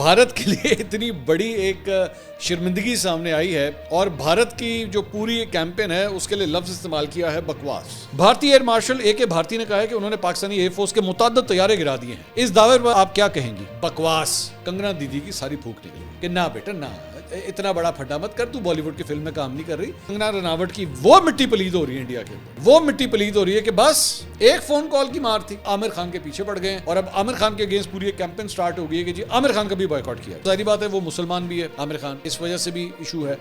بھارت کے لیے اتنی بڑی ایک شرمندگی سامنے آئی ہے اور بھارت کی جو پوری کیمپین ہے اس کے لیے لفظ استعمال کیا ہے بکواس. بھارتی ایئر مارشل اے کے بھارتی نے کہا ہے کہ انہوں نے پاکستانی ایئر فورس کے متعدد طیارے گرا دیے ہیں. اس دعوے پر آپ کیا کہیں گی؟ بکواس. کنگنا دیدی کی ساری پھونک نکلی کہ نہ بیٹا نہ اتنا بڑا پھٹا مت کر, تو بالی ووڈ کی فلم میں کام نہیں کر رہی. کنگنا رناوٹ کی وہ مٹی پلید ہو رہی ہے انڈیا کے اندر, وہ مٹی پلید ہو رہی ہے کہ بس ایک فون کال کی مار تھی, عامر خان کے پیچھے پڑ گئے اور اب عامر خان کے اگینسٹ پوری ایک کیمپین سٹارٹ ہو گئی ہے کہ جی عامر خان کا بھی بائیکاٹ کیا. ظاہری بات ہے وہ مسلمان بھی ہے عامر خان, اس وجہ سے بھی ایشو ہے.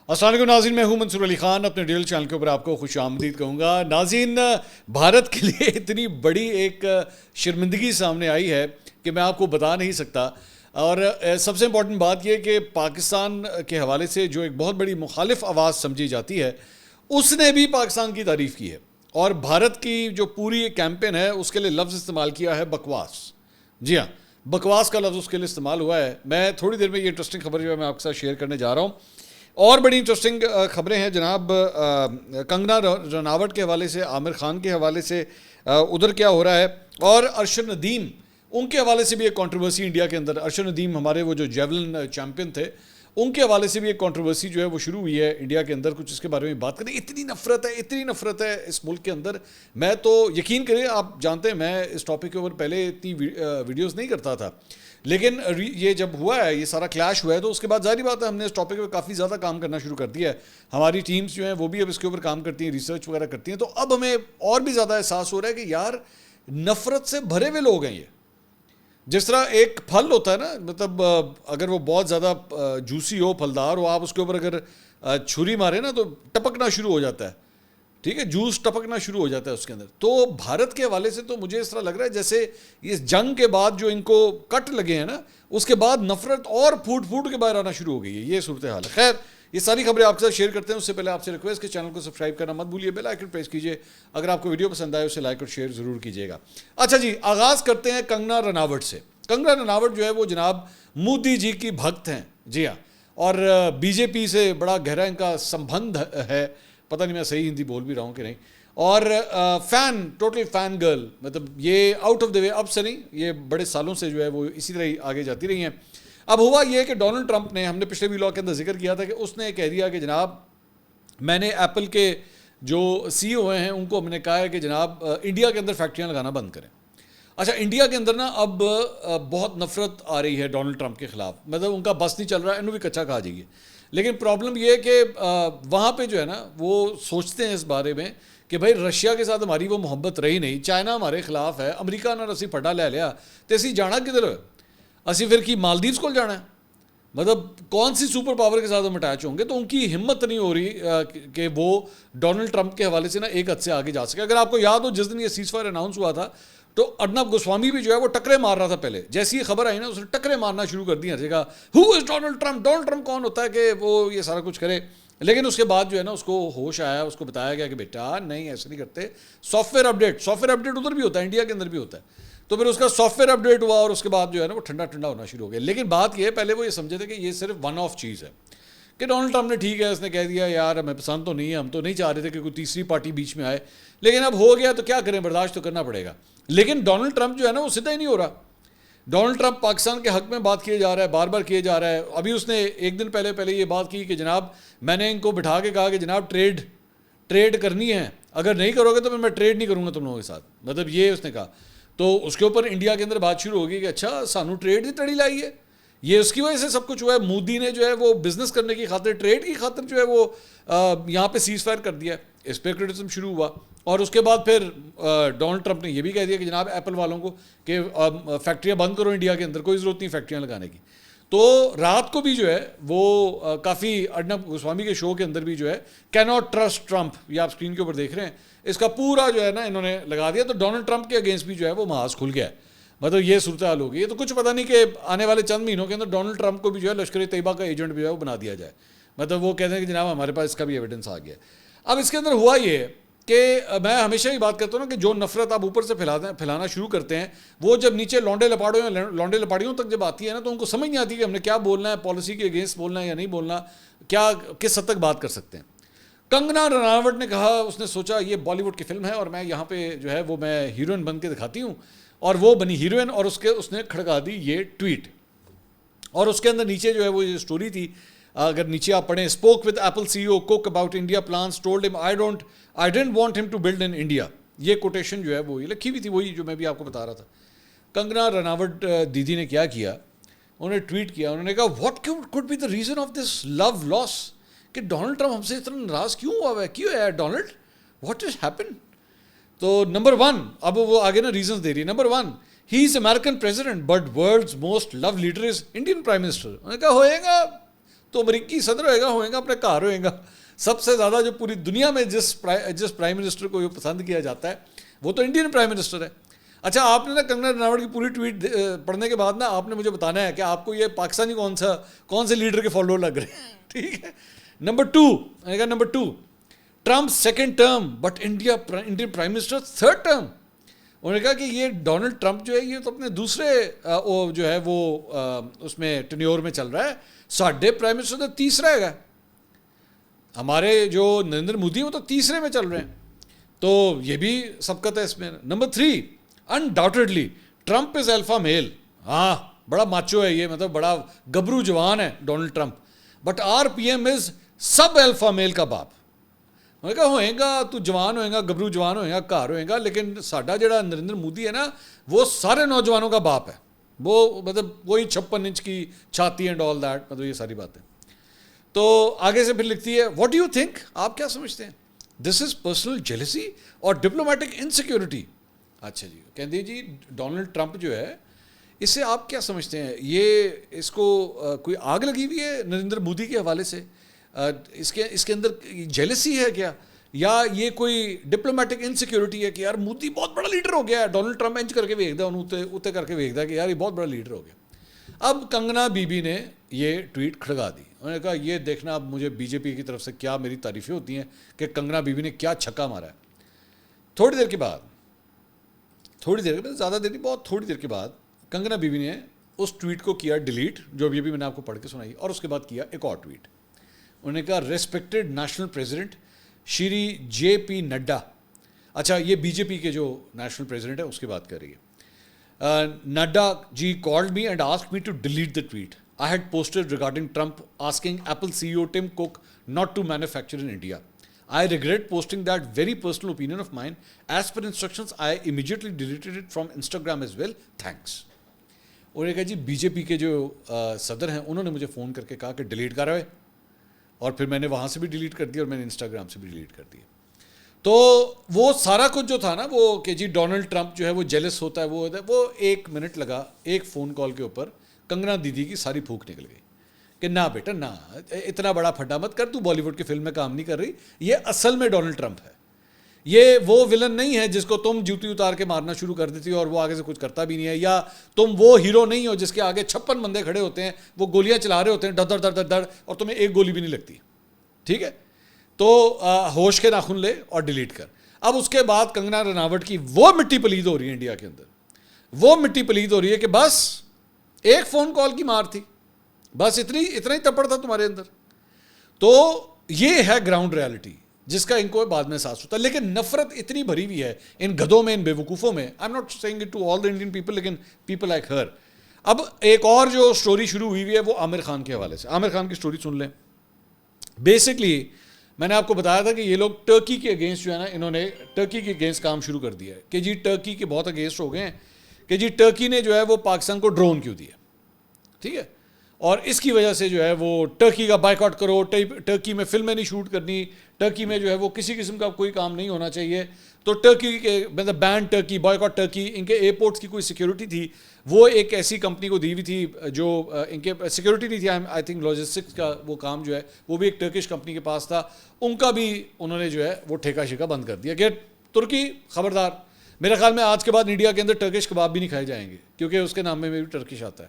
السلام علیکم ناظرین, میں ہوں منصور علی خان, اپنے ڈیل چینل کے اوپر آپ کو خوش آمدید کہوں گا. ناظرین, بھارت کے لیے اتنی بڑی ایک شرمندگی سامنے آئی ہے کہ میں آپ کو بتا نہیں سکتا. اور سب سے امپورٹنٹ بات یہ کہ پاکستان کے حوالے سے جو ایک بہت بڑی مخالف آواز سمجھی جاتی ہے اس نے بھی پاکستان کی تعریف کی ہے اور بھارت کی جو پوری ایک کیمپین ہے اس کے لیے لفظ استعمال کیا ہے بکواس. جی ہاں, بکواس کا لفظ اس کے لیے استعمال ہوا ہے. میں تھوڑی دیر میں یہ انٹرسٹنگ خبر جو ہے میں آپ کے ساتھ شیئر کرنے جا رہا ہوں. اور بڑی انٹرسٹنگ خبریں ہیں جناب. کنگنا رناوٹ کے حوالے سے, عامر خان کے حوالے سے ادھر کیا ہو رہا ہے, اور ارشد ندیم ان کے حوالے سے بھی ایک کنٹروورسی انڈیا کے اندر. ارشد ندیم ہمارے وہ جو جیولن چیمپئن تھے, ان کے حوالے سے بھی ایک کنٹروورسی جو ہے وہ شروع ہوئی ہے انڈیا کے اندر. کچھ اس کے بارے میں بات کریں. اتنی نفرت ہے اس ملک کے اندر. میں تو یقین کریں, آپ جانتے ہیں میں اس ٹاپک کے اوپر پہلے اتنی ویڈیوز نہیں کرتا تھا, لیکن یہ جب ہوا ہے, یہ سارا کلیش ہوا ہے, تو اس کے بعد ظاہری بات ہے ہم نے اس ٹاپک پہ کافی زیادہ کام کرنا شروع کر دیا ہے. ہماری ٹیمز جو ہیں وہ بھی اب اس کے اوپر کام کرتی ہیں, ریسرچ وغیرہ کرتی ہیں. تو اب ہمیں اور بھی زیادہ احساس ہو رہا ہے کہ یار نفرت سے بھرے ہوئے لوگ ہیں یہ. جس طرح ایک پھل ہوتا ہے نا, مطلب اگر وہ بہت زیادہ جوسی ہو, پھلدار ہو, آپ اس کے اوپر اگر چھری مارے نا تو ٹپکنا شروع ہو جاتا ہے. ٹھیک ہے, جوس ٹپکنا شروع ہو جاتا ہے اس کے اندر. تو بھارت کے حوالے سے تو مجھے اس طرح لگ رہا ہے جیسے اس جنگ کے بعد جو ان کو کٹ لگے ہیں نا, اس کے بعد نفرت اور پھوٹ کے باہر آنا شروع ہو گئی ہے. یہ صورتحال ہے. خیر, یہ ساری خبریں آپ کے ساتھ شیئر کرتے ہیں. اس سے پہلے آپ سے ریکویسٹ کہ چینل کو سبسکرائب کرنا مت بھولیے, بیل آئیکن پریس کیجیے. اگر آپ کو ویڈیو پسند آئے اسے لائک اور شیئر ضرور کیجیے گا. اچھا جی, آغاز کرتے ہیں کنگنا رناوٹ سے. کنگنا رناوٹ جو ہے وہ جناب مودی جی کی بھکت ہیں. جی ہاں, اور بی جے پی سے بڑا گہرا ان کا سمبندھ ہے. پتہ نہیں میں صحیح ہندی بول بھی رہا ہوں کہ نہیں. اور ٹوٹل فین گرل, مطلب یہ آؤٹ آف دا وے اب سے نہیں, یہ بڑے سالوں سے جو ہے وہ اسی طرح ہی آگے جاتی رہی ہیں. اب ہوا یہ کہ ڈونلڈ ٹرمپ نے, ہم نے پچھلے ویلاگ کے اندر ذکر کیا تھا کہ اس نے کہہ دیا کہ جناب میں نے ایپل کے جو سی او ہیں ان کو ہم نے کہا ہے کہ جناب انڈیا کے اندر فیکٹریاں لگانا بند کریں. اچھا, انڈیا کے اندر نا اب بہت نفرت آ رہی ہے ڈونلڈ ٹرمپ کے خلاف. مطلب ان کا بس نہیں چل رہا ہے, انہوں بھی کچا کھا جائیے. لیکن پرابلم یہ ہے کہ وہاں پہ جو ہے نا وہ سوچتے ہیں اس بارے میں کہ بھائی رشیا کے ساتھ ہماری وہ محبت رہی نہیں, چائنا ہمارے خلاف ہے, امریکہ نے اسی پھڈا لے لیا, تو اسی جانا کدھر ہے؟ اسی پھر کی مالدیوز کو جانا ہے. مطلب کون سی سپر پاور کے ساتھ ہم اٹیچ ہوں گے؟ تو ان کی ہمت نہیں ہو رہی کہ وہ ڈونلڈ ٹرمپ کے حوالے سے نا ایک حد سے آگے جا سکے. اگر آپ کو یاد ہو, جس دن یہ سیز فائر اناؤنس ہوا تھا تو ارنب گوسوامی بھی جو ہے وہ ٹکرے مار رہا تھا. پہلے جیسی یہ خبر آئی نا اس نے ٹکرے مارنا شروع کر دی. ہر جگہ ہو از ڈونلڈ ٹرمپ, ڈونلڈ ٹرمپ کون ہوتا ہے کہ وہ یہ سارا کچھ کرے. لیکن اس کے بعد جو ہے نا اس کو ہوش آیا, اس کو بتایا گیا کہ بیٹا نہیں ایسے نہیں کرتے. سافٹ ویئر اپڈیٹ ادھر بھی ہوتا ہے, انڈیا کے اندر بھی ہوتا ہے. تو پھر اس کا سافٹ ویئر اپڈیٹ ہوا اور اس کے بعد جو ہے نا وہ ٹھنڈا ہونا شروع ہو گیا. لیکن بات یہ ہے, پہلے وہ یہ سمجھے تھے کہ یہ صرف ون آف چیز ہے کہ ڈونلڈ ٹرمپ نے ٹھیک ہے, اس نے کہہ دیا یار ہمیں پسند تو نہیں ہے, ہم تو نہیں چاہ رہے تھے کہ کوئی تیسری پارٹی بیچ میں آئے, لیکن اب ہو گیا تو کیا کریں, برداشت تو کرنا پڑے گا. لیکن ڈونلڈ ٹرمپ جو ہے نا وہ سیدھا ہی نہیں ہو رہا. ڈونلڈ ٹرمپ پاکستان کے حق میں بات کیے جا رہا ہے, بار بار کیے جا رہا ہے. ابھی اس نے ایک دن پہلے یہ بات کی کہ جناب میں نے ان کو بٹھا کے کہا کہ جناب ٹریڈ کرنی ہے, اگر نہیں کرو گے تو پھر میں ٹریڈ نہیں کروں گا تم لوگوں کے ساتھ. مطلب یہ اس نے کہا. تو اس کے اوپر انڈیا کے اندر بات شروع ہوگی کہ اچھا سانو ٹریڈ ہی تڑی لائی ہے, یہ اس کی وجہ سے سب کچھ ہوا ہے. مودی نے جو ہے وہ بزنس کرنے کی خاطر, ٹریڈ کی خاطر جو ہے وہ یہاں پہ سیز فائر کر دیا ہے. اس پہ کرٹیسزم شروع ہوا. اور اس کے بعد پھر ڈونلڈ ٹرمپ نے یہ بھی کہہ دیا کہ جناب ایپل والوں کو کہ فیکٹریاں بند کرو انڈیا کے اندر, کوئی ضرورت نہیں فیکٹریاں لگانے کی. تو رات کو بھی جو ہے وہ کافی ارنب گوسوامی کے شو کے اندر بھی جو ہے کی ناٹ ٹرسٹ ٹرمپ, یہ آپ اسکرین کے اوپر دیکھ رہے ہیں, اس کا پورا جو ہے نا انہوں نے لگا دیا. تو ڈونلڈ ٹرمپ کے اگینسٹ بھی جو ہے وہ محاذ کھل گیا ہے. مطلب یہ صورتحال ہو گئی ہے. تو کچھ پتہ نہیں کہ آنے والے چند مہینوں کے اندر ڈونلڈ ٹرمپ کو بھی جو ہے لشکر طیبہ کا ایجنٹ بھی ہے وہ بنا دیا جائے. مطلب وہ کہتے ہیں کہ جناب ہمارے پاس اس کا بھی ایویڈنس آ گیا. اب اس کے اندر ہوا یہ ہے کہ میں ہمیشہ ہی بات کرتا ہوں نا کہ جو نفرت آپ اوپر سے پھیلانا شروع کرتے ہیں, وہ جب نیچے لونڈے لپاڑیوں تک جب آتی ہے نا تو ان کو سمجھ نہیں آتی کہ ہم نے کیا بولنا ہے, پالیسی کے اگینسٹ بولنا ہے یا نہیں بولنا, کیا کس حد تک بات کر سکتے ہیں. کنگنا رناوٹ نے کہا, اس نے سوچا یہ بالی ووڈ کی فلم ہے اور میں یہاں پہ جو ہے وہ میں ہیروئن بن کے دکھاتی ہوں اور وہ بنی ہیروئن, اور اس نے کھڑکا دی یہ ٹویٹ. اور اس کے اندر نیچے جو ہے وہ یہ سٹوری تھی, اگر نیچے آپ پڑھیں, spoke with Apple C E O Cook about India plans, told him I don't want him to build in India. یہ کوٹیشن جو ہے وہ یہ لکھی ہوئی تھی, وہی جو میں بھی آپ کو بتا رہا تھا. کنگنا رناوٹ دیدی نے کیا کیا, انہوں نے ٹویٹ کیا, انہوں نے کہا what could be the reason of this love loss, کہ ڈونلڈ ٹرمپ ہم سے اتنا ناراض کیوں ہوا ہے, کیوں ہے ڈونلڈ, واٹ از ہیپن. تو نمبر 1, اب وہ آگے نا ریزنس دے رہی ہے. Number 1, he is American president but world's most love leader is Indian prime minister. انہوں نے کہا ہوئے گا تو امریکی صدر ہوئے گا اپنے گھر ہوئے گا. سب سے زیادہ جو پوری دنیا میں جس پرائم منسٹر کو پسند کیا جاتا ہے وہ تو انڈین پرائم منسٹر ہے. اچھا, آپ نے نا کنگنا رناوٹ کی پوری ٹویٹ پڑھنے کے بعد نا آپ نے مجھے بتانا ہے کہ آپ کو یہ پاکستانی کون سے لیڈر کے فالوور لگ رہے ہیں, ٹھیک ہے. Number 2, Trump second term but Indian prime minister third term. انہوں نے کہا کہ یہ ڈونلڈ ٹرمپ جو ہے یہ تو اپنے دوسرے جو ہے وہ اس میں ٹینیور میں چل رہا ہے, ساڈے پرائم منسٹر تو تیسرا ہے گا, ہمارے جو نریندر مودی ہیں وہ تو تیسرے میں چل رہے ہیں. تو یہ بھی سبقت ہے اس میں. نمبر 3, انڈاؤٹڈلی ٹرمپ از الفا میل. ہاں, بڑا ماچو ہے یہ, مطلب بڑا گبرو جوان ہے Donald Trump, but our PM is از سب الفا میل کا باپ. انہوں نے کہا ہوئے گا تو جوان ہوئے گا, گبرو جوان ہوئے گا, گھر ہوئے گا, لیکن ساڈا جڑا نریندر مودی ہے نا وہ سارے نوجوانوں کا باپ ہے. وہ مطلب وہی 56 انچ کی چھاتی اینڈ آل دیٹ, مطلب یہ ساری باتیں. تو آگے سے پھر لکھتی ہے, واٹ ڈو یو تھنک, آپ کیا سمجھتے ہیں, دس از پرسنل جیلسی اور ڈپلومیٹک انسیکیورٹی. اچھا جی, کہتے ہیں جی ڈونلڈ ٹرمپ جو ہے اس سے آپ کیا سمجھتے ہیں, یہ اس کو کوئی آگ لگی ہوئی ہے نریندر مودی کے حوالے سے, اس کے اندر جیلسی ہے کیا, یا یہ کوئی ڈپلومیٹک انسیکیورٹی ہے کہ یار مودی بہت بڑا لیڈر ہو گیا ہے, ڈونلڈ ٹرمپ انج کر کے ویکھدا انہوں اتنے کر کے ویکھدا کہ یار یہ بہت بڑا لیڈر ہو گیا. اب کنگنا بی بی نے یہ ٹویٹ کھڑکا دی. انہوں نے کہا یہ دیکھنا اب مجھے بی جے پی کی طرف سے کیا میری تعریفیں ہوتی ہیں کہ کنگنا بی بی نے کیا چھکا مارا ہے. تھوڑی دیر کے بعد, زیادہ دیر نہیں, بہت تھوڑی دیر کے بعد کنگنا بی بی نے اس ٹویٹ کو کیا ڈیلیٹ, جو ابھی میں نے آپ کو پڑھ کے سنائی, اور اس کے بعد کیا ایک اور ٹویٹ. انہوں نے کہا ریسپیکٹڈ نیشنل پریزیڈنٹ شری جے پی نڈا. اچھا, یہ بی جے پی کے جو نیشنل پریزیڈنٹ ہے اس کی بات کر رہی ہے. نڈا جی called me and asked me to delete the tweet I had posted regarding Trump asking Apple CEO Tim Cook not to manufacture in India. I regret posting that very personal opinion of mine. As per instructions, I immediately deleted it from Instagram as well. Thanks. اور ایک ہے G B J پی کے جو صدر ہیں انہوں نے مجھے فون کر کے کہا کہ ڈیلیٹ کر رہے, اور پھر میں نے وہاں سے بھی ڈیلیٹ کر دیا اور میں نے انسٹاگرام سے بھی ڈیلیٹ کر دیا. تو وہ سارا کچھ جو تھا نا وہ کہ جی ڈونلڈ ٹرمپ جو ہے وہ جیلس ہوتا ہے, وہ 1 منٹ لگا, ایک فون کال کے اوپر کنگنا دیدی کی ساری پھونک نکل گئی کہ نہ بیٹا نہ, اتنا بڑا پھڈا مت کر, تو بالی ووڈ کی فلم میں کام نہیں کر رہی, یہ اصل میں ڈونلڈ ٹرمپ ہے, یہ وہ ولن نہیں ہے جس کو تم جوتی اتار کے مارنا شروع کر دیتی ہو اور وہ آگے سے کچھ کرتا بھی نہیں ہے, یا تم وہ ہیرو نہیں ہو جس کے آگے 56 بندے کھڑے ہوتے ہیں, وہ گولیاں چلا رہے ہوتے ہیں ڈر ڈر ڈر ڈر, اور تمہیں ایک گولی بھی نہیں لگتی. ٹھیک ہے, تو ہوش کے ناخن لے اور ڈیلیٹ کر. اب اس کے بعد کنگنا رناوٹ کی وہ مٹی پلید ہو رہی ہے انڈیا کے اندر, وہ مٹی پلید ہو رہی ہے کہ بس ایک فون کال کی مار تھی, بس اتنا ہی تپڑ تھا تمہارے اندر. تو یہ ہے گراؤنڈ ریالٹی جس کا ان کو بعد میں احساس ہوتا ہے. لیکن نفرت اتنی بھری ہوئی ہے ان گدھوں میں, ان بے وقوفوں میں. I am not saying it to all the Indian people, لیکن پیپل لائک ہر. اب ایک اور جو سٹوری شروع ہوئی ہے وہ عامر خان کے حوالے سے. عامر خان کی سٹوری سن لیں. بیسکلی میں نے آپ کو بتایا تھا کہ یہ لوگ ٹرکی کے اگینسٹ جو ہے نا, انہوں نے ٹرکی کے اگینسٹ کام شروع کر دیا ہے کہ جی ٹرکی کے بہت اگینسٹ ہو گئے ہیں کہ جی ٹرکی نے جو ہے وہ پاکستان کو ڈرون کیوں دیا, ٹھیک ہے, اور اس کی وجہ سے جو ہے وہ ٹرکی کا بائیکاٹ کرو, ٹرکی میں فلمیں نہیں شوٹ کرنی, ٹرکی میں جو ہے وہ کسی قسم کا کوئی کام نہیں ہونا چاہیے. تو ٹرکی کے مطلب بین ٹرکی, بائیکاٹ ٹرکی, ان کے ایئرپورٹس کی کوئی سیکیورٹی تھی وہ ایک ایسی کمپنی کو دی ہوئی تھی جو ان کے سیکیورٹی نہیں تھی, آئی تھنک لاجسٹکس کا وہ کام جو ہے وہ بھی ایک ٹرکش کمپنی کے پاس تھا. ان کا بھی انہوں نے جو ہے وہ ٹھیکہ شیکہ بند کر دیا کہ ترکی خبردار. میرے خیال میں آج کے بعد انڈیا کے اندر ٹرکش کباب بھی نہیں کھائے جائیں گے کیونکہ اس کے نام میں بھی ٹرکش آتا ہے.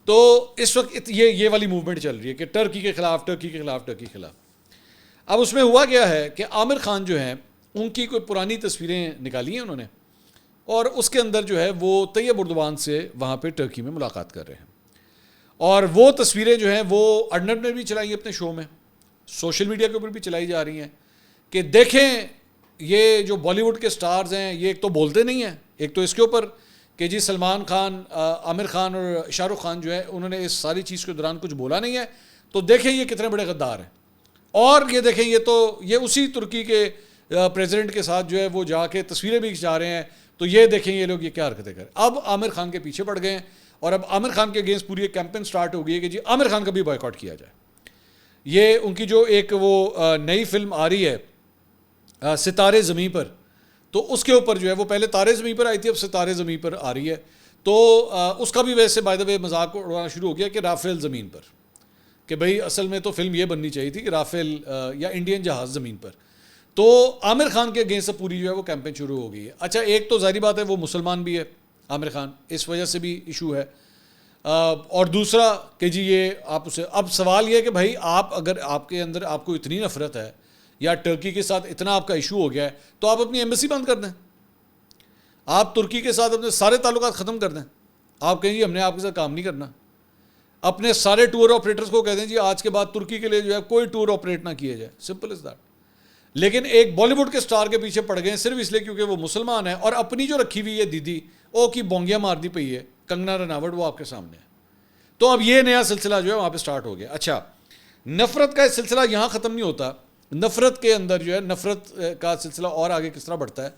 تو اس وقت یہ والی موومنٹ چل رہی ہے کہ ٹرکی کے خلاف, ٹرکی کے خلاف, ٹرکی کے خلاف. اب اس میں ہوا کیا ہے کہ عامر خان جو ہیں ان کی کوئی پرانی تصویریں نکالی ہیں انہوں نے, اور اس کے اندر جو ہے وہ طیب اردوان سے وہاں پہ ٹرکی میں ملاقات کر رہے ہیں. اور وہ تصویریں جو ہیں وہ ارنب نے بھی چلائی اپنے شو میں, سوشل میڈیا کے اوپر بھی چلائی جا رہی ہیں کہ دیکھیں یہ جو بالی ووڈ کے سٹارز ہیں یہ ایک تو بولتے نہیں ہیں, ایک تو اس کے اوپر کہ جی سلمان خان، عامر خان اور شاہ رخ خان جو ہے انہوں نے اس ساری چیز کے دوران کچھ بولا نہیں ہے، تو دیکھیں یہ کتنے بڑے غدار ہیں. اور یہ دیکھیں یہ اسی ترکی کے پریزیڈنٹ کے ساتھ جو ہے وہ جا کے تصویریں بھی کھنچا رہے ہیں. تو یہ دیکھیں یہ لوگ یہ کیا حرکتیں کریں. اب عامر خان کے پیچھے پڑ گئے ہیں اور اب عامر خان کے اگینسٹ پوری ایک کیمپین سٹارٹ ہو گئی ہے کہ جی عامر خان کا بھی بائیکاٹ کیا جائے. یہ ان کی جو ایک وہ نئی فلم آ رہی ہے ستارے زمیں پر، تو اس کے اوپر جو ہے وہ پہلے تارے زمیں پر آئی تھی، اب ستارے زمیں پر آ رہی ہے. تو اس کا بھی ویسے بائی دا وے مذاق اڑانا شروع ہو گیا کہ رافیل زمین پر، کہ بھئی اصل میں تو فلم یہ بننی چاہیے تھی کہ رافیل یا انڈین جہاز زمین پر. تو عامر خان کے اگینسٹ پوری جو ہے وہ کیمپین شروع ہو گئی ہے. اچھا ایک تو ظاہری بات ہے وہ مسلمان بھی ہے عامر خان، اس وجہ سے بھی ایشو ہے. اور دوسرا کہ جی یہ آپ اسے، اب سوال یہ ہے کہ بھائی آپ اگر آپ کے اندر آپ کو اتنی نفرت ہے یا ٹرکی کے ساتھ اتنا آپ کا ایشو ہو گیا ہے تو آپ اپنی ایمبیسی بند کر دیں، آپ ترکی کے ساتھ اپنے سارے تعلقات ختم کر دیں. آپ کہیں جی ہم نے آپ کے ساتھ کام نہیں کرنا. اپنے سارے ٹور آپریٹرز کو کہہ دیں جی آج کے بعد ترکی کے لیے جو ہے کوئی ٹور آپریٹ نہ کیے جائے، سمپل از دیٹ. لیکن ایک بالی ووڈ کے سٹار کے پیچھے پڑ گئے صرف اس لیے کیونکہ وہ مسلمان ہے، اور اپنی جو رکھی ہوئی ہے دیدی او کی بونگیاں مار دی پئی ہے کنگنا رناوٹ، وہ آپ کے سامنے ہے. تو اب یہ نیا سلسلہ جو ہے وہاں پہ سٹارٹ ہو گیا. اچھا نفرت کا سلسلہ یہاں ختم نہیں ہوتا، نفرت کے اندر جو ہے نفرت کا سلسلہ اور آگے کس طرح بڑھتا ہے.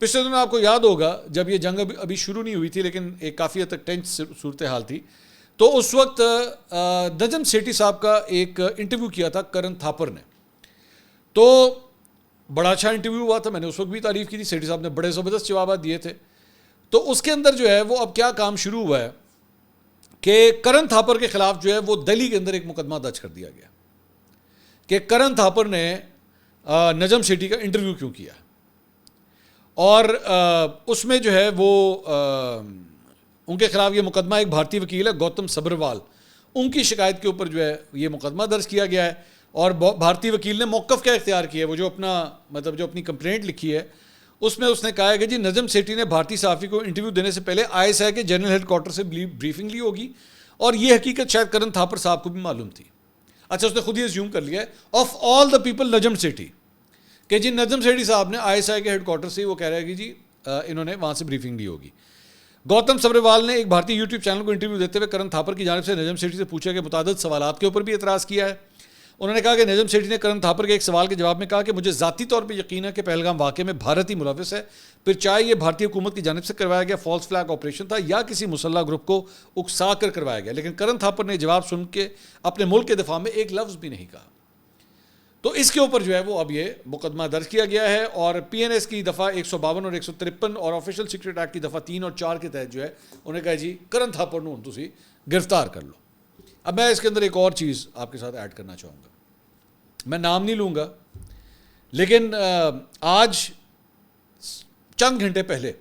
پچھلے دنوں آپ کو یاد ہوگا جب یہ جنگ ابھی شروع نہیں ہوئی تھی لیکن ایک کافی حد تک ٹینس صورتحال تھی، تو اس وقت نجم سیٹھی صاحب کا ایک انٹرویو کیا تھا کرن تھاپر نے. تو بڑا اچھا انٹرویو ہوا تھا، میں نے اس وقت بھی تعریف کی تھی، سیٹھی صاحب نے بڑے زبردست جوابات دیے تھے. تو اس کے اندر جو ہے وہ اب کیا کام شروع ہوا ہے کہ کرن تھاپر کے خلاف جو ہے وہ دہلی کے اندر ایک مقدمہ درج کر دیا گیا کہ کرن تھاپر نے نجم سیٹھی کا انٹرویو کیوں کیا. اور اس میں جو ہے وہ ان کے خلاف یہ مقدمہ ایک بھارتی وکیل ہے گوتم سبروال، ان کی شکایت کے اوپر جو ہے یہ مقدمہ درج کیا گیا ہے. اور بھارتی وکیل نے موقف کیا اختیار کیا ہے، وہ جو اپنا مطلب جو اپنی کمپلینٹ لکھی ہے اس میں اس نے کہا ہے کہ جی نجم سیٹھی نے بھارتی صحافی کو انٹرویو دینے سے پہلے ISI کے جنرل ہیڈ کوارٹر سے بریفنگ لی ہوگی، اور یہ حقیقت شاید کرن تھاپر صاحب کو بھی معلوم تھی. اچھا اس نے خود ہی اسیوم کر لیا ہے of all the people Najam Sethi, کہ جی نجم سیٹھی صاحب نے ISI کے ہیڈ کوارٹر سے وہ کہہ رہا ہے کہ جی انہوں نے وہاں سے بریفنگ لی ہوگی. گوتم سبروال نے ایک بھارتی یوٹیوب چینل کو انٹرویو دیتے ہوئے کرن تھاپر کی جانب سے نجم سیٹھی سے پوچھا کہ متعدد سوالات کے اوپر بھی اعتراض کیا ہے. انہوں نے کہا کہ نجم سیٹھی نے کرن تھاپر کے ایک سوال کے جواب میں کہا کہ مجھے ذاتی طور پہ یقین ہے کہ پہلگام واقعے میں بھارت ہی ملوث ہے، پھر چاہے یہ بھارتی حکومت کی جانب سے کروایا گیا فالس فلیگ آپریشن تھا یا کسی مسلح گروپ کو اکسا کر کروایا گیا. لیکن کرن تھاپر نے جواب سن کے اپنے ملک کے دفاع میں ایک لفظ بھی نہیں کہا. تو اس کے اوپر جو ہے وہ اب یہ مقدمہ درج کیا گیا ہے، اور PNS کی دفعہ 152 اور 153 اور آفیشل سیکرٹ ایکٹ کی دفعہ 3 اور 4 کے تحت جو ہے انہوں نے کہا جی کرن تھاپر نو تسی گرفتار کر لو. اب میں اس کے اندر ایک اور چیز آپ کے ساتھ ایڈ کرنا چاہوں گا، میں نام نہیں لوں گا، لیکن آج چند گھنٹے پہلے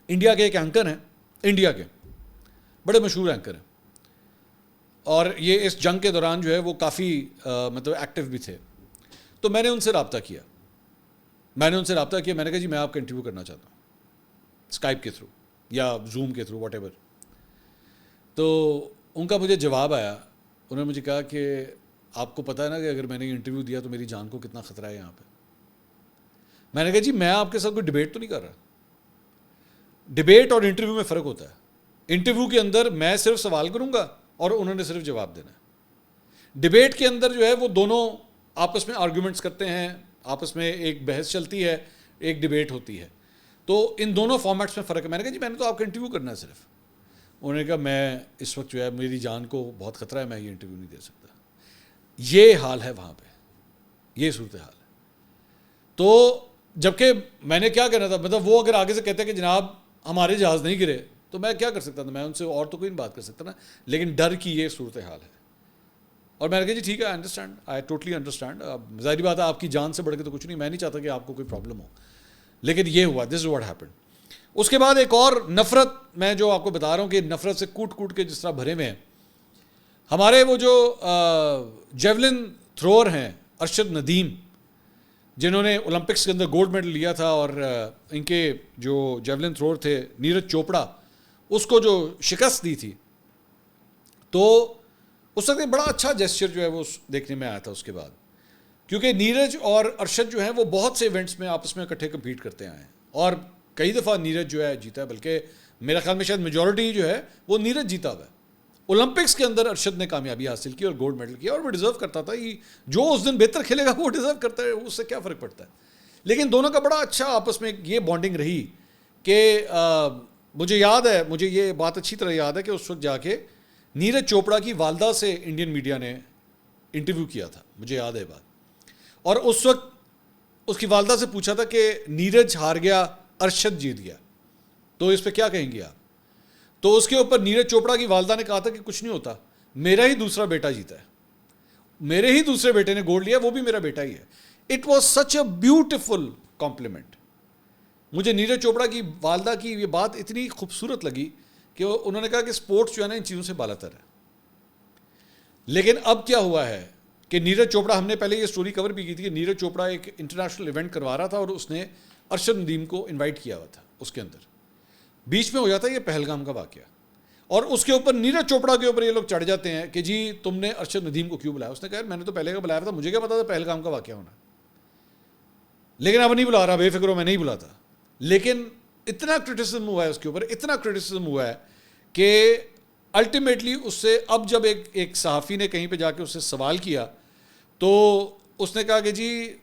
انڈیا کے ایک اینکر ہیں، انڈیا کے بڑے مشہور اینکر ہیں، اور یہ اس جنگ کے دوران جو ہے وہ کافی مطلب ایکٹیو بھی تھے. تو میں نے ان سے رابطہ کیا، میں نے کہا جی میں آپ کا انٹرویو کرنا چاہتا ہوں اسکائپ کے تھرو یا زوم کے تھرو واٹ ایور. تو ان کا مجھے جواب آیا، انہوں نے مجھے کہا کہ آپ کو پتہ ہے نا کہ اگر میں نے انٹرویو دیا تو میری جان کو کتنا خطرہ ہے یہاں پہ. میں نے کہا جی میں آپ کے ساتھ کوئی ڈیبیٹ تو نہیں کر رہا. ڈیبیٹ اور انٹرویو میں فرق ہوتا ہے. انٹرویو کے اندر میں صرف سوال کروں گا اور انہوں نے صرف جواب دینا ہے. ڈیبیٹ کے اندر جو ہے وہ دونوں آپس میں آرگیومنٹس کرتے ہیں، آپس میں ایک بحث چلتی ہے، ایک ڈیبیٹ ہوتی ہے. تو ان دونوں فارمیٹس میں فرق ہے. میں نے کہا جی میں نے تو آپ کا انٹرویو کرنا ہے صرف. انہوں نے کہا میں اس وقت جو ہے میری جان کو بہت خطرہ ہے، میں یہ انٹرویو نہیں دے سکتا. یہ حال ہے وہاں پہ، یہ صورتحال ہے. تو جبکہ میں نے کیا کہنا تھا، مطلب وہ اگر آگے سے کہتے ہیں کہ جناب ہمارے جہاز نہیں گرے تو میں کیا کر سکتا تھا، میں ان سے اور تو کوئی نہیں بات کر سکتا نا. لیکن ڈر کی یہ صورتحال ہے. اور میں نے کہا جی ٹھیک ہے، I understand, I totally understand. ظاہری بات ہے آپ کی جان سے بڑھ کے تو کچھ نہیں، میں نہیں چاہتا کہ آپ کو کوئی پرابلم ہو، لیکن یہ ہوا، دس از واٹ ہیپنڈ. اس کے بعد ایک اور نفرت میں جو آپ کو بتا رہا ہوں کہ نفرت سے کوٹ کوٹ کے جس طرح بھرے ہوئے ہیں ہمارے وہ جو جیولن تھروور ہیں ارشد ندیم، جنہوں نے اولمپکس کے اندر گولڈ میڈل لیا تھا، اور ان کے جو جیولن تھروور تھے نیرج چوپڑا، اس کو جو شکست دی تھی. تو اس وقت بڑا اچھا جیسچر جو ہے وہ دیکھنے میں آیا تھا اس کے بعد، کیونکہ نیرج اور ارشد جو ہیں وہ بہت سے ایونٹس میں آپس میں اکٹھے کمپیٹ کرتے آئے ہیں، اور کئی دفعہ نیرج جو ہے جیتا ہے, بلکہ میرا خیال میں شاید میجورٹی جو ہے وہ نیرج جیتا ہوا ہے. اولمپکس کے اندر ارشد نے کامیابی حاصل کی اور گولڈ میڈل کیا, اور وہ ڈیزرو کرتا تھا. جو اس دن بہتر کھیلے گا وہ ڈیزرو کرتا ہے, اس سے کیا فرق پڑتا ہے. لیکن دونوں کا بڑا اچھا آپس میں یہ بانڈنگ رہی کہ مجھے یاد ہے, مجھے یہ بات اچھی طرح یاد ہے کہ اس وقت جا کے نیرج چوپڑا کی والدہ سے انڈین میڈیا نے انٹرویو کیا تھا, مجھے یاد ہے بات. اور اس وقت اس کی والدہ سے پوچھا تھا کہ نیرج ہار گیا, ارشد جیت گیا, تو اس پہ کیا کہیں گے آپ. تو اس کے اوپر نیرج چوپڑا کی والدہ نے کہا تھا کہ کچھ نہیں ہوتا, میرا ہی دوسرا بیٹا جیتا ہے, میرے ہی دوسرے بیٹے نے گولڈ لیا, وہ بھی میرا بیٹا ہی ہے. It was such a beautiful complement. مجھے نیرج چوپڑا کی والدہ کی یہ بات اتنی خوبصورت لگی کہ انہوں نے کہا کہ سپورٹس جو ہے نا ان چیزوں سے بالا تر ہے. لیکن اب کیا ہوا ہے کہ نیرج چوپڑا, ہم نے پہلے یہ سٹوری کور بھی کی تھی کہ نیرج چوپڑا ایک انٹرنیشنل ایونٹ کروا رہا تھا اور اس نے ارشد ندیم کو انوائٹ کیا ہوا تھا. اس کے اندر بیچ میں ہو جاتا ہے یہ پہلگام کا واقعہ, اور اس کے اوپر نیرج چوپڑا کے اوپر یہ لوگ چڑھ جاتے ہیں کہ جی تم نے ارشد ندیم کو کیوں بلایا. اس نے کہا میں نے تو پہلے کا بلایا تھا, مجھے کیا پتا تھا پہلگام کا واقعہ ہونا, لیکن اب نہیں بلا رہا, بے فکر ہو, میں نہیں بلاتا. لیکن اتنا کرٹیسزم ہوا ہے اس کے اوپر, اتنا کرٹیسزم ہوا ہے کہ الٹیمیٹلی اس سے اب جب ایک صحافی نے کہیں پہ جا کے اس سے سوال کیا تو اس نے کہا کہ جی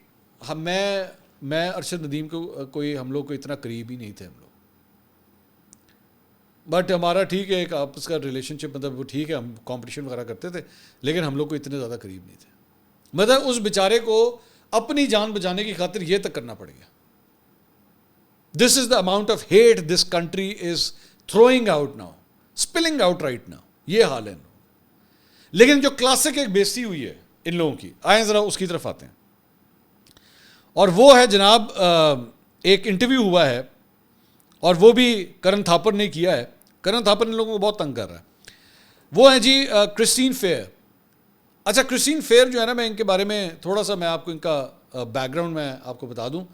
میں ارشد ندیم کو کوئی, ہم لوگ کو اتنا قریب ہی نہیں تھے ہم لوگ, بٹ ہمارا ٹھیک ہے ایک آپس کا ریلیشن شپ, مطلب وہ ٹھیک ہے, ہم کمپٹیشن وغیرہ کرتے تھے, لیکن ہم لوگ کو اتنے زیادہ قریب نہیں تھے. مطلب اس بیچارے کو اپنی جان بچانے کی خاطر یہ تک کرنا پڑ گیا. This is the amount of hate this country is throwing out now, spilling out right now, یہ حال ہے. لیکن جو کلاسک ایک بےزتی ہوئی ہے ان لوگوں کی, آئیں ذرا اس کی طرف آتے ہیں, اور وہ ہے جناب ایک انٹرویو ہوا ہے اور وہ بھی کرن تھاپر نے کیا ہے. کرن تھاپر نے لوگوں کو بہت تنگ کر رہا ہے. وہ ہیں جی کرسٹین فیئر. اچھا کرسٹین فیئر جو ہے نا, میں ان کے بارے میں تھوڑا سا میں آپ کو ان کا بیک گراؤنڈ میں آپ کو بتا دوں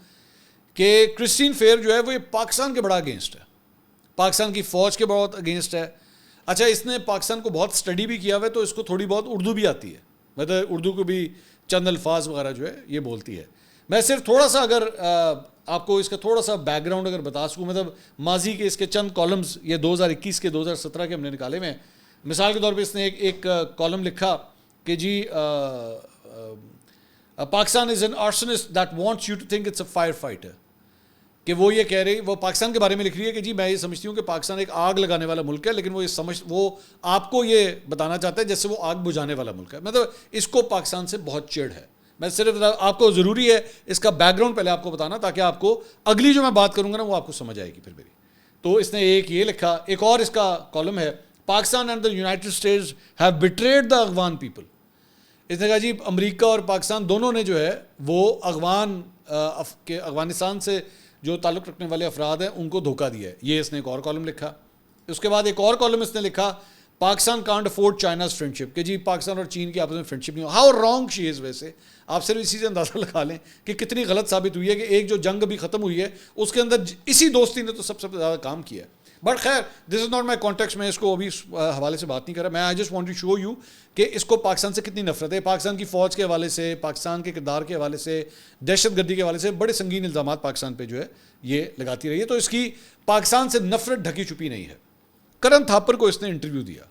کہ کرسٹین فیئر جو ہے وہ یہ پاکستان کے بڑا اگینسٹ ہے, پاکستان کی فوج کے بہت اگینسٹ ہے. اچھا اس نے پاکستان کو بہت اسٹڈی بھی کیا ہوا ہے, تو اس کو تھوڑی بہت اردو بھی آتی ہے, مطلب اردو کو بھی چند الفاظ وغیرہ جو ہے یہ بولتی ہے. میں صرف تھوڑا سا اگر آپ کو اس کا تھوڑا سا بیک گراؤنڈ اگر بتا سکوں, مطلب ماضی کے اس کے چند کالمز یہ 2021 کے 2017 کے ہم نے نکالے ہوئے ہیں. مثال کے طور پہ اس نے ایک کالم لکھا کہ جی Pakistan is an arsonist that wants you to think it's a fire fighter. کہ وہ یہ کہہ رہی, وہ پاکستان کے بارے میں لکھ رہی ہے کہ جی میں یہ سمجھتی ہوں کہ پاکستان ایک آگ لگانے والا ملک ہے, لیکن وہ آپ کو یہ بتانا چاہتا ہے جیسے وہ آگ بجھانے والا ملک ہے. مطلب اس کو پاکستان سے بہت چڑ ہے. میں صرف آپ کو ضروری ہے اس کا بیک گراؤنڈ پہلے آپ کو بتانا, تاکہ آپ کو اگلی جو میں بات کروں گا نا وہ آپ کو سمجھ آئے گی پھر میری. تو اس نے ایک یہ لکھا, ایک اور اس کا کالم ہے, Pakistan and the United States have betrayed the Afghan people. اس نے کہا جی امریکہ اور پاکستان دونوں نے جو ہے وہ افغانستان سے جو تعلق رکھنے والے افراد ہیں ان کو دھوکہ دیا ہے. یہ اس نے ایک اور کالم لکھا. اس کے بعد ایک اور کالم اس نے لکھا, Pakistan can't afford China's friendship, کہ جی پاکستان اور چین کی آپس میں فرینڈشپ نہیں ہو. ہاؤ رانگ شی از. ویسے آپ صرف اسی سے اندازہ لگا لیں کہ کتنی غلط ثابت ہوئی ہے کہ ایک جو جنگ ابھی ختم ہوئی ہے اس کے اندر اسی دوستی نے تو سب سے زیادہ کام کیا ہے. بٹ خیر دس از ناٹ مائی کانٹیکسٹ, میں اس کو ابھی حوالے سے بات نہیں کر رہا. میں I just want to show you کہ اس کو پاکستان سے کتنی نفرت ہے. پاکستان کی فوج کے حوالے سے, پاکستان کے کردار کے حوالے سے, دہشت گردی کے حوالے سے بڑے سنگین الزامات پاکستان پہ جو ہے یہ لگاتی رہی ہے. تو اس کی پاکستان سے نفرت ڈھکی چھپی نہیں ہے. کرن تھاپر کو اس نے انٹرویو دیا.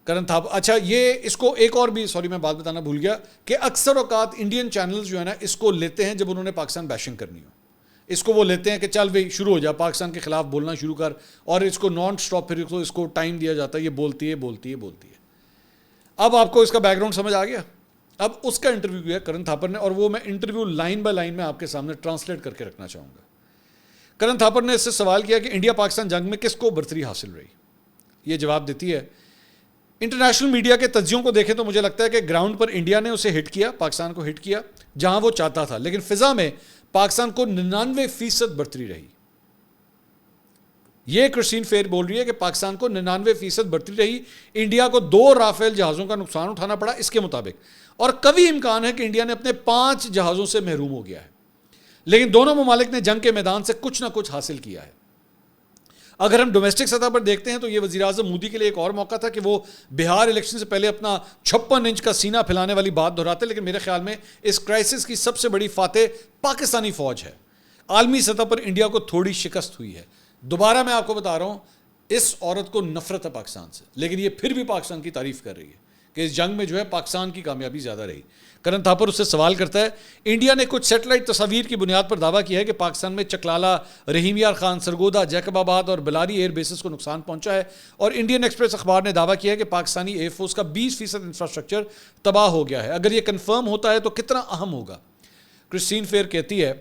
کرن تھاپر, اچھا یہ اس کو ایک اور بھی, سوری میں بات بتانا بھول گیا, کہ اکثر اوقات انڈین چینلز جو ہے نا اس کو لیتے ہیں جب انہوں نے پاکستان بیشنگ کرنی ہو. اس کو وہ لیتے ہیں کہ چل بھائی شروع ہو جا, پاکستان کے خلاف بولنا شروع کر, اور اس کو نان سٹاپ پھر اس کو ٹائم دیا جاتا ہے, یہ بولتی ہے. اب آپ کو اس کا بیک گراؤنڈ سمجھ آ گیا. اب اس کا انٹرویو کیا کرن تھاپر نے, اور وہ میں انٹرویو لائن بائی لائن میں آپ کے سامنے ٹرانسلیٹ کر کے رکھنا چاہوں گا. کرن تھاپر نے اس سے سوال کیا کہ انڈیا پاکستان جنگ میں کس کو برتری حاصل رہی. یہ جواب دیتی ہے, انٹرنیشنل میڈیا کے تجزیوں کو دیکھیں تو مجھے لگتا ہے کہ گراؤنڈ پر انڈیا نے اسے ہٹ کیا, پاکستان کو ہٹ کیا جہاں وہ چاہتا تھا, لیکن فضا میں پاکستان کو 99% برتری رہی. یہ کرسٹین فیئر بول رہی ہے کہ پاکستان کو 99% برتری رہی. انڈیا کو 2 رافیل جہازوں کا نقصان اٹھانا پڑا اس کے مطابق, اور کبھی امکان ہے کہ انڈیا نے اپنے 5 جہازوں سے محروم ہو گیا ہے. لیکن دونوں ممالک نے جنگ کے میدان سے کچھ نہ کچھ حاصل کیا ہے. اگر ہم ڈومیسٹک سطح پر دیکھتے ہیں تو یہ وزیر اعظم مودی کے لیے ایک اور موقع تھا کہ وہ بہار الیکشن سے پہلے اپنا 56 انچ کا سینہ پھیلانے والی بات دہراتے, لیکن میرے خیال میں اس کرائسس کی سب سے بڑی فاتح پاکستانی فوج ہے. عالمی سطح پر انڈیا کو تھوڑی شکست ہوئی ہے. دوبارہ میں آپ کو بتا رہا ہوں, اس عورت کو نفرت ہے پاکستان سے, لیکن یہ پھر بھی پاکستان کی تعریف کر رہی ہے کہ اس جنگ میں جو ہے پاکستان کی کامیابی زیادہ رہی. کرن تھاپر اس سے سوال کرتا ہے, انڈیا نے کچھ سیٹلائٹ تصاویر کی بنیاد پر دعویٰ کیا ہے کہ پاکستان میں چکلالہ, رحیم یار خان, سرگودا, جیکب آباد اور بلاری ایئر بیسز کو نقصان پہنچا ہے, اور انڈین ایکسپریس اخبار نے دعویٰ کیا ہے کہ پاکستانی ایئر فورس کا 20% انفراسٹرکچر تباہ ہو گیا ہے. اگر یہ کنفرم ہوتا ہے تو کتنا اہم ہوگا؟ کرسٹین فیئر کہتی ہے,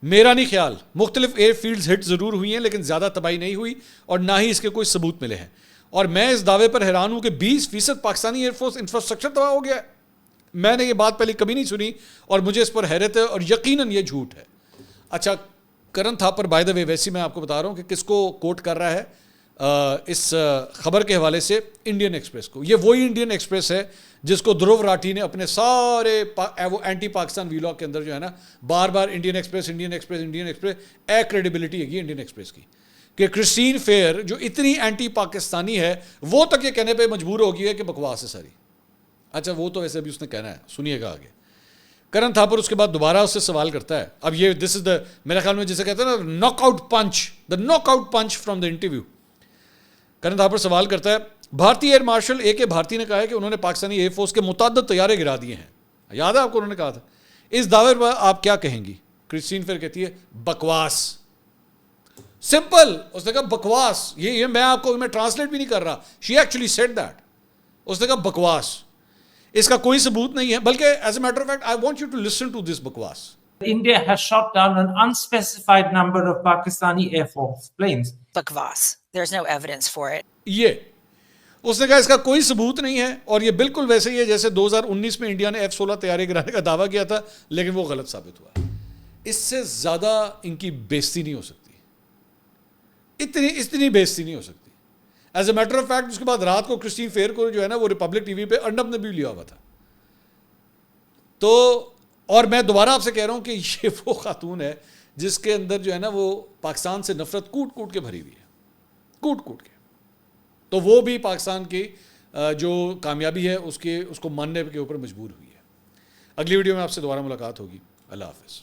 میرا نہیں خیال, مختلف ایئر فیلڈز ہٹ ضرور ہوئی ہیں لیکن زیادہ تباہی نہیں ہوئی اور نہ ہی اس کے کوئی ثبوت ملے ہیں, اور میں اس دعوے پر حیران ہوں کہ 20% پاکستانی ایئر فورس انفراسٹرکچر تباہ ہو گیا ہے. میں نے یہ بات پہلے کبھی نہیں سنی اور مجھے اس پر حیرت ہے, اور یقیناً یہ جھوٹ ہے. اچھا, کرن تھاپر بائی دا وے, ویسے میں آپ کو بتا رہا ہوں کہ کس کو کوٹ کر رہا ہے اس خبر کے حوالے سے, انڈین ایکسپریس کو. یہ وہی انڈین ایکسپریس ہے جس کو دھرو راٹھی نے اپنے سارے وہ اینٹی پاکستان ویلاگ کے اندر جو ہے نا بار بار Indian Express Indian Express Indian Express, a credibility ہے یہ انڈین ایکسپریس کی, کہ کرسٹین فیئر جو اتنی اینٹی پاکستانی ہے وہ تک یہ کہنے پہ مجبور ہو گئی ہے کہ بکواس ہے ساری. اچھا, وہ تو ویسے بھی اس نے کہنا ہے, سنیے گا آگے. کرن تھاپر اس کے بعد دوبارہ اس سے سوال کرتا ہے, اب یہ دس از دا, میرے خیال میں جسے کہتے ہیں نا ناک out punch, the knock out punch from the interview. Karan Thapar سوال کرتا ہے, بھارتی ایئر مارشل اے کے بھارتی نے کہا ہے کہ انہوں نے پاکستانی ایئر فورس کے متعدد طیارے گرا دیے ہیں. یاد ہے آپ کو انہوں نے کہا تھا, اس دعوے پر آپ کیا کہیں گی؟ کرسٹین فیئر کہتی ہے بکواس. سمپل, اس نے کہا بکواس. یہ میں آپ کو میں ٹرانسلیٹ بھی نہیں کر رہا, شی ایکچولی سیڈ دیٹ. اس نے کہا بکواس, اس کا کوئی ثبوت نہیں ہے, بلکہ as a matter of fact I want you to listen to this بکواس. India has shot down an unspecified number of Pakistani Air Force planes. Bakwas. There's no evidence for it. یہ اس نے کہا اس کا کوئی ثبوت نہیں ہے, اور یہ بالکل ویسے ہی ہے جیسے 2019 میں انڈیا نے F-16 طیارے گرانے کا دعویٰ کیا تھا لیکن وہ غلط ثابت ہوا. اس سے زیادہ ان کی بےزتی نہیں ہو سکتی, اتنی بےزتی نہیں ہو سکتی. As a matter of fact اس کے بعد رات کو کرسٹین فیئر کو جو ہے نا وہ ریپبلک ٹی وی پہ ارنب نے بھی لیا ہوا تھا. تو اور میں دوبارہ آپ سے کہہ رہا ہوں کہ یہ وہ خاتون ہے جس کے اندر جو ہے نا وہ پاکستان سے نفرت کوٹ کوٹ کے بھری ہوئی ہے, کوٹ کوٹ کے. تو وہ بھی پاکستان کی جو کامیابی ہے اس کو ماننے کے اوپر مجبور ہوئی ہے. اگلی ویڈیو میں آپ سے دوبارہ ملاقات ہوگی. اللہ حافظ.